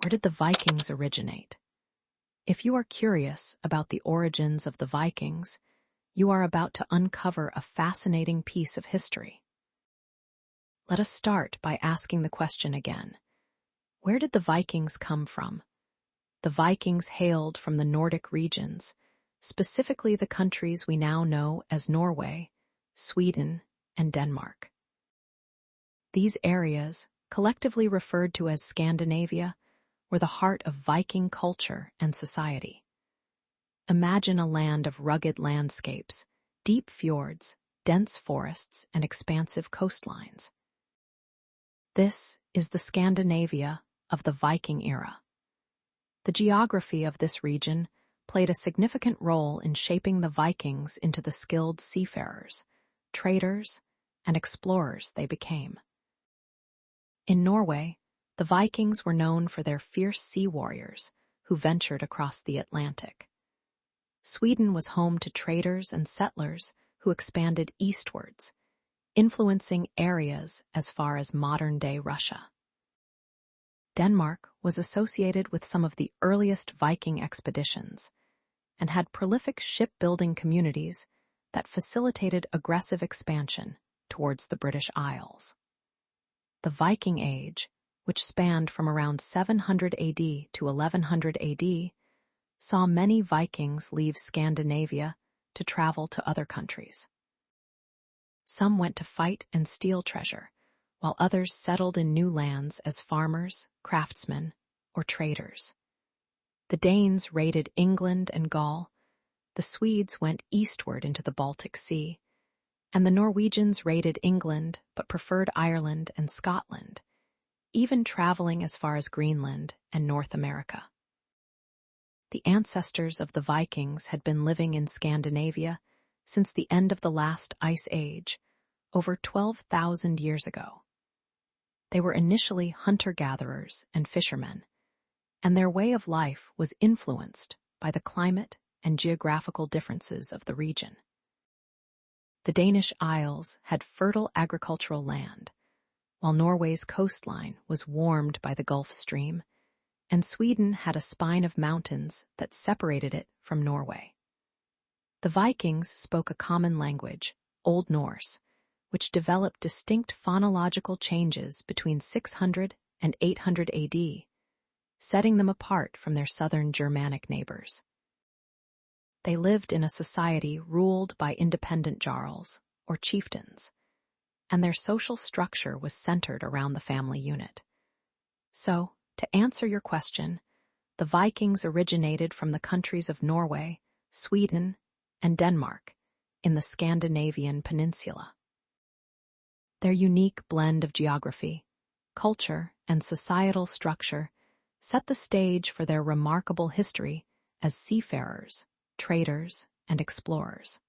Where did the Vikings originate? If you are curious about the origins of the Vikings, you are about to uncover a fascinating piece of history. Let us start by asking the question again. Where did the Vikings come from? The Vikings hailed from the Nordic regions, specifically the countries we now know as Norway, Sweden, and Denmark. These areas, collectively referred to as Scandinavia, were the heart of Viking culture and society. Imagine a land of rugged landscapes, deep fjords, dense forests, and expansive coastlines. This is the Scandinavia of the Viking era. The geography of this region played a significant role in shaping the Vikings into the skilled seafarers, traders, and explorers they became. In Norway, the Vikings were known for their fierce sea warriors who ventured across the Atlantic. Sweden was home to traders and settlers who expanded eastwards, influencing areas as far as modern-day Russia. Denmark was associated with some of the earliest Viking expeditions and had prolific shipbuilding communities that facilitated aggressive expansion towards the British Isles. The Viking Age, which spanned from around 700 AD to 1100 AD, saw many Vikings leave Scandinavia to travel to other countries. Some went to fight and steal treasure, while others settled in new lands as farmers, craftsmen, or traders. The Danes raided England and Gaul, the Swedes went eastward into the Baltic Sea, and the Norwegians raided England but preferred Ireland and Scotland, even traveling as far as Greenland and North America. The ancestors of the Vikings had been living in Scandinavia since the end of the last ice age, over 12,000 years ago. They were initially hunter-gatherers and fishermen, and their way of life was influenced by the climate and geographical differences of the region. The Danish Isles had fertile agricultural land, while Norway's coastline was warmed by the Gulf Stream, and Sweden had a spine of mountains that separated it from Norway. The Vikings spoke a common language, Old Norse, which developed distinct phonological changes between 600 and 800 AD, setting them apart from their southern Germanic neighbors. They lived in a society ruled by independent jarls, or chieftains, and their social structure was centered around the family unit. So, to answer your question, the Vikings originated from the countries of Norway, Sweden, and Denmark in the Scandinavian peninsula. Their unique blend of geography, culture, and societal structure set the stage for their remarkable history as seafarers, traders, and explorers.